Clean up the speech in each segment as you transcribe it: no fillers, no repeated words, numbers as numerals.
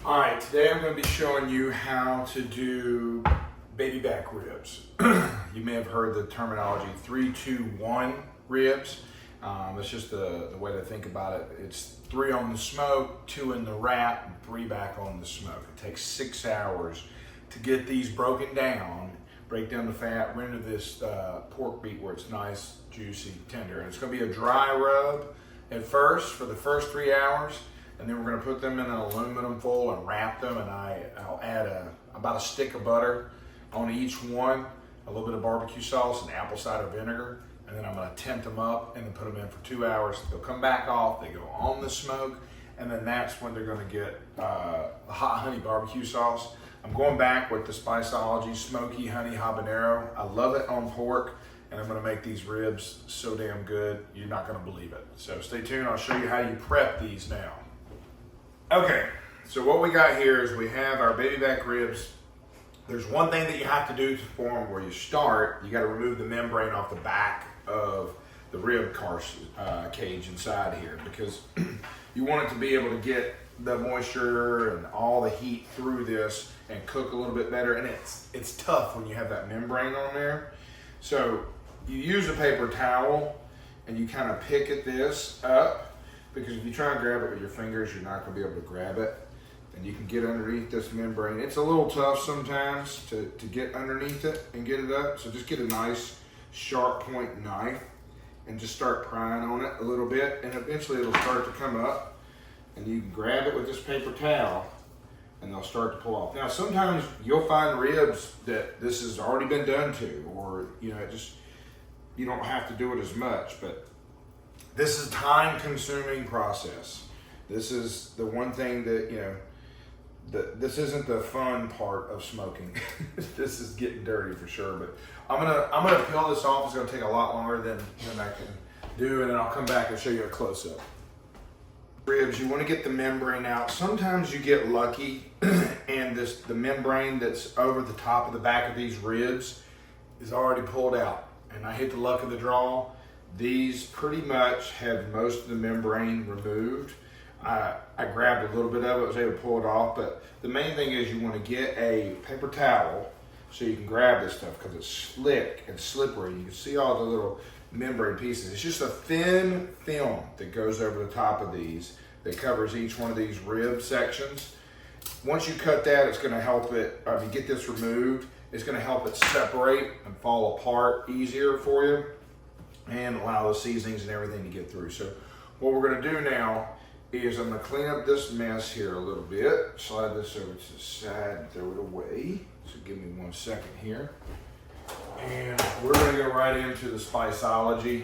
All right, today I'm going to be showing you how to do baby back ribs. You may have heard the terminology 3-2-1 ribs. That's just the way to think about it. It's 3 on the smoke, 2 in the wrap, and 3 back on the smoke. It takes 6 hours to get these broken down, break down the fat, render this pork meat where it's nice, juicy, tender. And it's going to be a dry rub at first for the first 3 hours. And then we're going to put them in an aluminum foil and wrap them, and I'll add about a stick of butter on each one, a little bit of barbecue sauce and apple cider vinegar, and then I'm going to tent them up and then put them in for 2 hours. They'll come back off, they go on the smoke, and then that's when they're going to get the hot honey barbecue sauce. I'm going back with the Spiceology Smoky Honey Habanero. I love it on pork, and I'm going to make these ribs so damn good, you're not going to believe it. So stay tuned, I'll show you how you prep these now. Okay, so what we got here is we have our baby back ribs. There's one thing that you have to do for them where you start. You got to remove the membrane off the back of the rib cage inside here, because you want it to be able to get the moisture and all the heat through this and cook a little bit better. And it's tough when you have that membrane on there. So you use a paper towel and you kind of pick at this up, because if you try and grab it with your fingers, you're not going to be able to grab it. And you can get underneath this membrane. It's a little tough sometimes to get underneath it and get it up. So just get a nice sharp point knife and just start prying on it a little bit. And eventually it'll start to come up. And you can grab it with this paper towel and they'll start to pull off. Now sometimes you'll find ribs that this has already been done to, or you don't have to do it as much. But this is a time-consuming process. This is the one thing that, this isn't the fun part of smoking. This is getting dirty for sure. But I'm gonna peel this off. It's gonna take a lot longer than I can do, and then I'll come back and show you a close-up. Ribs, you want to get the membrane out. Sometimes you get lucky, and the membrane that's over the top of the back of these ribs is already pulled out. And I hit the luck of the draw. These pretty much have most of the membrane removed. I grabbed a little bit of it, was able to pull it off, but the main thing is you want to get a paper towel so you can grab this stuff, because it's slick and slippery. You can see all the little membrane pieces. It's just a thin film that goes over the top of these that covers each one of these rib sections. Once you cut that, it's going to help it, if you get this removed, it's going to help it separate and fall apart easier for you, and allow the seasonings and everything to get through. So what we're gonna do now is I'm gonna clean up this mess here a little bit, slide this over to the side and throw it away. So give me 1 second here. And we're gonna go right into the Spiceology,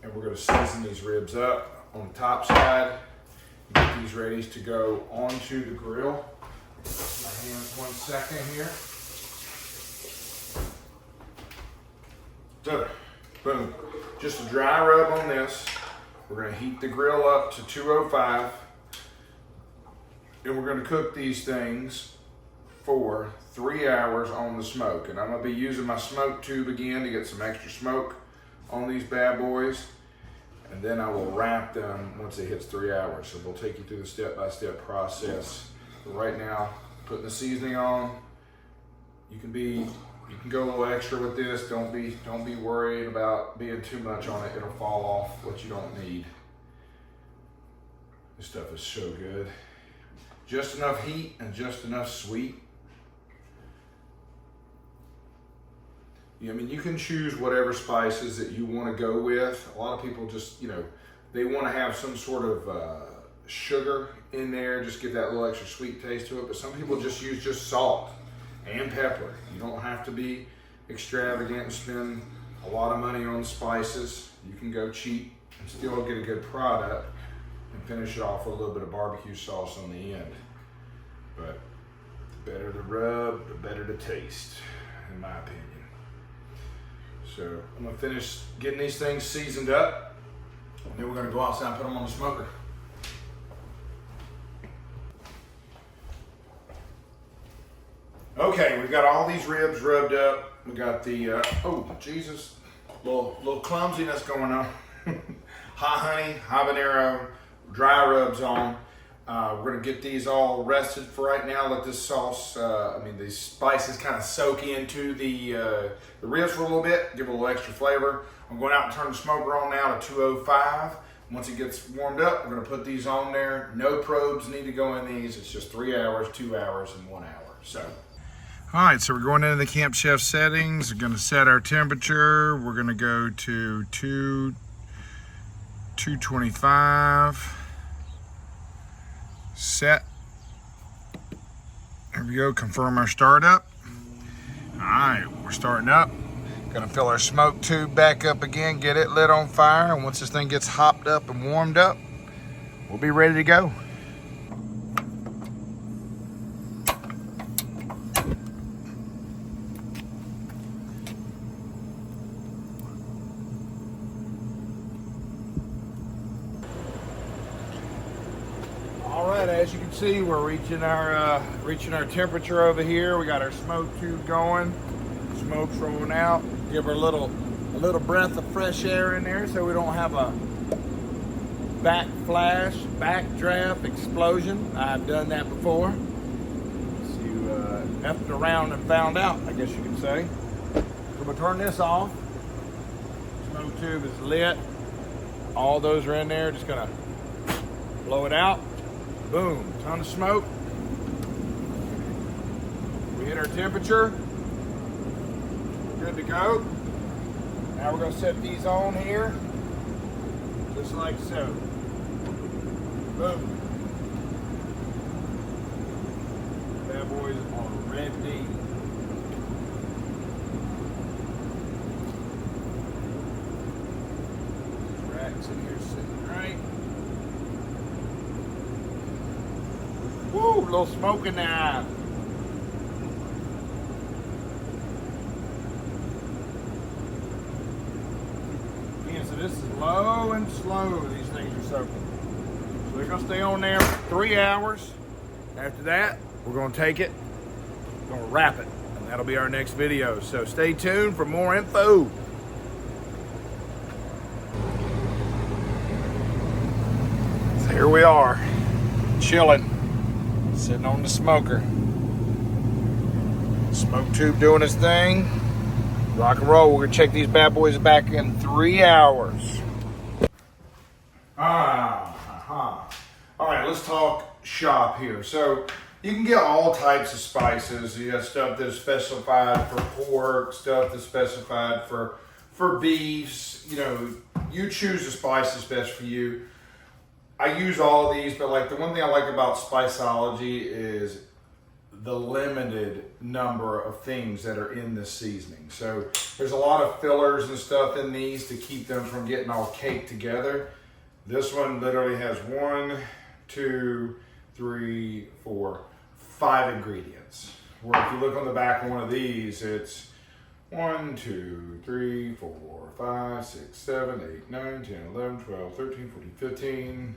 and we're gonna season these ribs up on the top side, get these ready to go onto the grill. My hands 1 second here. So, boom, just a dry rub on this. We're gonna heat the grill up to 205, and we're gonna cook these things for 3 hours on the smoke. And I'm gonna be using my smoke tube again to get some extra smoke on these bad boys. And then I will wrap them once it hits 3 hours. So we'll take you through the step-by-step process. But right now, putting the seasoning on, you can go a little extra with this. Don't be worried about being too much on it. It'll fall off what you don't need. This stuff is so good. Just enough heat and just enough sweet. You can choose whatever spices that you want to go with. A lot of people just, they want to have some sort of sugar in there, just give that little extra sweet taste to it. But some people just use salt and pepper. You don't have to be extravagant and spend a lot of money on spices. You can go cheap and still get a good product and finish it off with a little bit of barbecue sauce on the end. But the better the rub, the better the taste, in my opinion. So I'm gonna finish getting these things seasoned up, and then we're gonna go outside and put them on the smoker. Okay, we've got all these ribs rubbed up. We got the, oh Jesus, little clumsiness going on. Hot honey, habanero, dry rubs on. We're gonna get these all rested for right now. Let this sauce, these spices kind of soak into the ribs for a little bit, give it a little extra flavor. I'm going out and turn the smoker on now to 205. Once it gets warmed up, we're gonna put these on there. No probes need to go in these. It's just 3 hours, 2 hours, and 1 hour. So. All right, so we're going into the Camp Chef settings. We're gonna set our temperature. We're gonna go to 225. Set. There we go, confirm our startup. All right, we're starting up. Gonna fill our smoke tube back up again, get it lit on fire, and once this thing gets hopped up and warmed up, we'll be ready to go. All right, as you can see, we're reaching our temperature over here. We got our smoke tube going, smoke's rolling out. Give her a little breath of fresh air in there so we don't have a backdraft explosion. I've done that before. So you effed around and found out, I guess you could say. So we'll turn this off. Smoke tube is lit. All those are in there. Just gonna blow it out. Boom, ton of smoke. We hit our temperature. We're good to go. Now we're gonna set these on here, just like so. Boom. Bad boys are ready. Racks in here sitting right. Woo, a little smoke in there. Again, so this is low and slow, these things are soaking. So they're gonna stay on there for 3 hours. After that, we're gonna take it, we're gonna wrap it, and that'll be our next video. So stay tuned for more info. So here we are, chilling. Sitting on the smoker. Smoke tube doing its thing. Rock and roll. We're gonna check these bad boys back in 3 hours. All right, let's talk shop here. So you can get all types of spices. You got stuff that's specified for pork, stuff that's specified for beefs. You know, you choose the spice that's best for you. I use all of these, but like the one thing I like about Spiceology is the limited number of things that are in this seasoning. So there's a lot of fillers and stuff in these to keep them from getting all caked together. This one literally has 1, 2, 3, 4, 5 ingredients. Where if you look on the back of one of these, it's 1, 2, 3, 4, 5, 6, 7, 8, 9, 10, 11, 12, 13, 14, 15.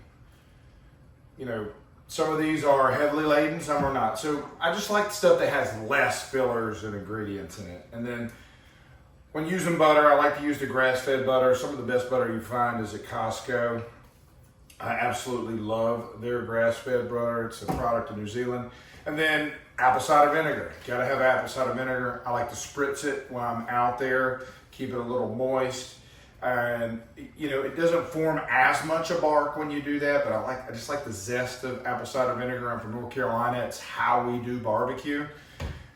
You know, some of these are heavily laden, some are not. So I just like stuff that has less fillers and ingredients in it. And then when using butter, I like to use the grass-fed butter. Some of the best butter you find is at Costco. I absolutely love their grass-fed butter. It's a product of New Zealand. And then apple cider vinegar. Gotta have apple cider vinegar. I like to spritz it when I'm out there, keep it a little moist. And you know, it doesn't form as much a bark when you do that, but I just like the zest of apple cider vinegar. I'm from North Carolina. It's how we do barbecue.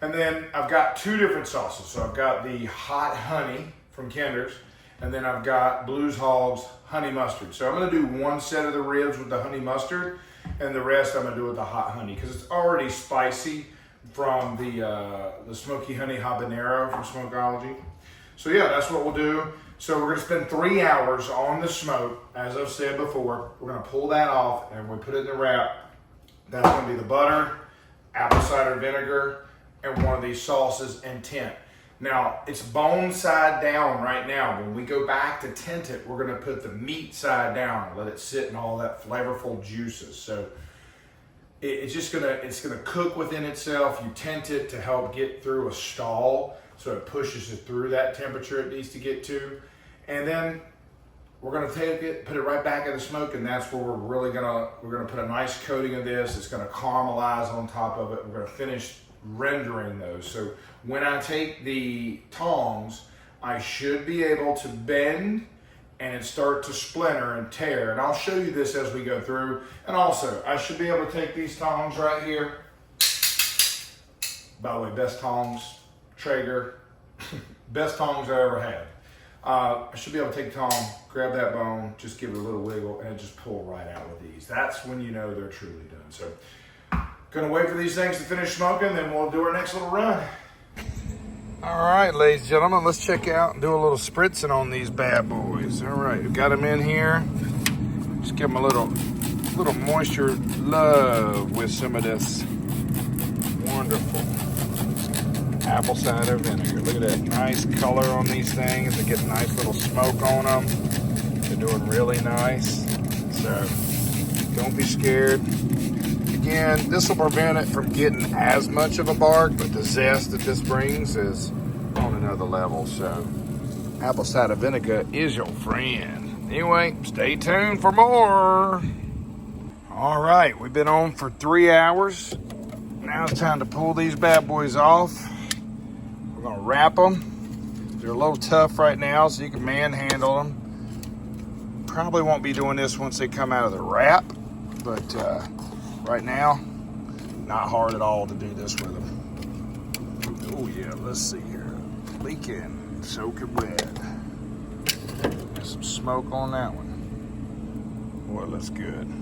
And then I've got 2 different sauces. So I've got the hot honey from Kinder's, and then I've got Blues Hogs honey mustard. So I'm gonna do one set of the ribs with the honey mustard, and the rest I'm gonna do with the hot honey, because it's already spicy from the smoky honey habanero from Smokeology. So yeah, that's what we'll do. So we're gonna spend 3 hours on the smoke, as I've said before. We're gonna pull that off and we put it in the wrap. That's gonna be the butter, apple cider vinegar, and one of these sauces and tint. Now, it's bone side down right now. When we go back to tint it, we're gonna put the meat side down and let it sit in all that flavorful juices. So it's gonna cook within itself. You tint it to help get through a stall, so it pushes it through that temperature it needs to get to. And then we're gonna take it, put it right back in the smoke, and that's where we're gonna put a nice coating of this. It's gonna caramelize on top of it. We're gonna finish rendering those. So when I take the tongs, I should be able to bend and start to splinter and tear. And I'll show you this as we go through. And also, I should be able to take these tongs right here. By the way, best tongs, Traeger, best tongs I ever had. I should be able to take the tong, grab that bone, just give it a little wiggle, and just pull right out with these. That's when you know they're truly done. So, gonna wait for these things to finish smoking, then we'll do our next little run. All right, ladies and gentlemen, let's check out and do a little spritzing on these bad boys. All right, we've got them in here. Just give them a little moisture love with some of this wonderful apple cider vinegar. Look at that nice color on these things. They get a nice little smoke on them. They're doing really nice. So don't be scared. Again, this will prevent it from getting as much of a bark, but the zest that this brings is on another level. So apple cider vinegar is your friend. Anyway, stay tuned for more. All right, we've been on for 3 hours. Now it's time to pull these bad boys off. We're gonna wrap them. They're a little tough right now, so you can manhandle them. Probably won't be doing this once they come out of the wrap, but right now, not hard at all to do this with them. Oh yeah, let's see here. Leaking, soaking wet. There's some smoke on that one. Boy, it looks good.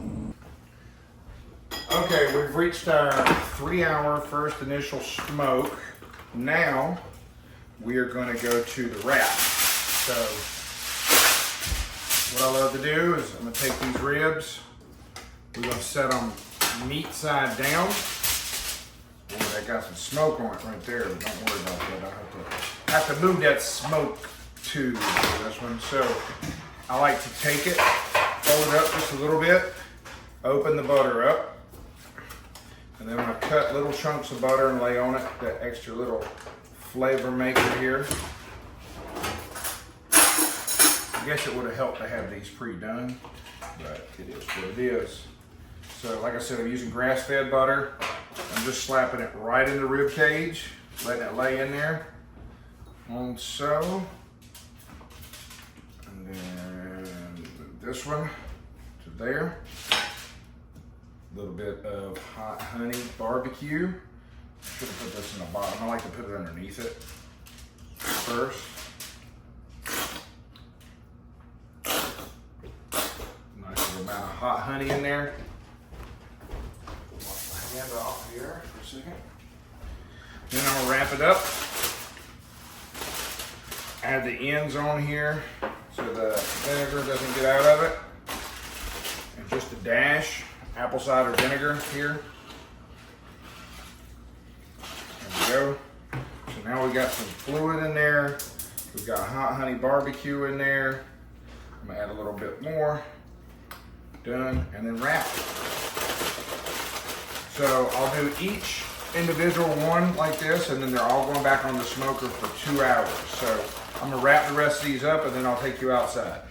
Okay, we've reached our 3-hour first initial smoke. Now, we are going to go to the wrap. So, what I love to do is I'm going to take these ribs. We're going to set them meat side down. Oh, that got some smoke on it right there, but don't worry about that. I have to move that smoke to this one. So, I like to take it, fold it up just a little bit, open the butter up. And then I'm going to cut little chunks of butter and lay on it, that extra little flavor maker here. I guess it would have helped to have these pre-done, but it is what it is. So like I said, I'm using grass-fed butter. I'm just slapping it right in the rib cage, letting it lay in there. And so, and then this one to there. A little bit of hot honey barbecue. I should have put this in the bottom. I like to put it underneath it first. Nice little amount of hot honey in there. Wash my hand off here for a second. Then I'll wrap it up. Add the ends on here so the vinegar doesn't get out of it. And just a dash apple cider vinegar here. There we go. So now we got some fluid in there. We've got hot honey barbecue in there. I'm gonna add a little bit more. Done, and then wrap it. So I'll do each individual one like this, and then they're all going back on the smoker for 2 hours. So I'm gonna wrap the rest of these up, and then I'll take you outside.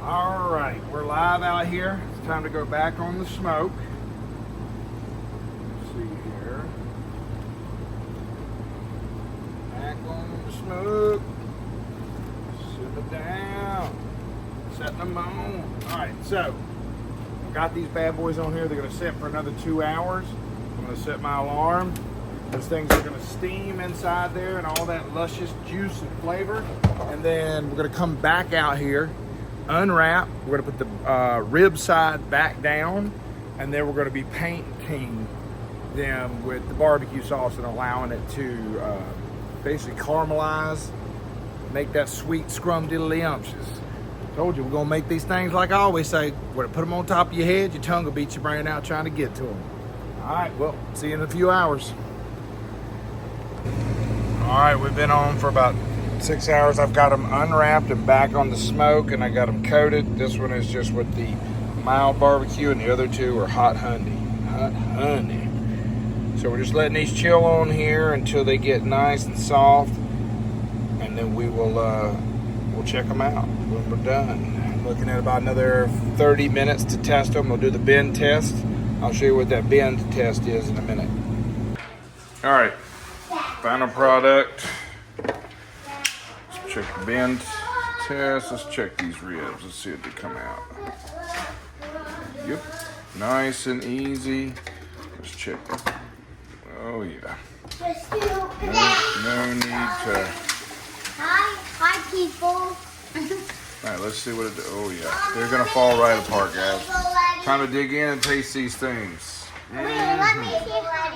All right, we're live out here. It's time to go back on the smoke. Let's see here. Back on the smoke. Simmer down. Setting them on. All right, so I've got these bad boys on here. They're gonna sit for another 2 hours. I'm gonna set my alarm. Those things are gonna steam inside there and all that luscious juice and flavor. And then we're gonna come back out here, unwrap. We're gonna put the rib side back down, and then we're gonna be painting them with the barbecue sauce and allowing it to basically caramelize, make that sweet scrum-diddly-umptious. Told you we're gonna make these things like I always say. We're gonna put them on top of your head, your tongue will beat your brain out trying to get to them. All right, well, see you in a few hours. All right, we've been on for about 6 hours. I've got them unwrapped and back on the smoke, and I got them coated. This one is just with the mild barbecue, and the other two are hot honey. Hot honey. So we're just letting these chill on here until they get nice and soft. And and then we'll check them out when we're done. Looking at about another 30 minutes to test them. We'll do the bend test. I'll show you what that bend test is in a minute. All right, final product. Let's check the bend test. Let's check these ribs. Let's see if they come out. Yep, nice and easy. Let's check. Oh yeah. No need to. Hi people. All right, let's see what it does. Oh yeah, they're gonna fall right apart, guys. Time to dig in and taste these things. Wait, let me see.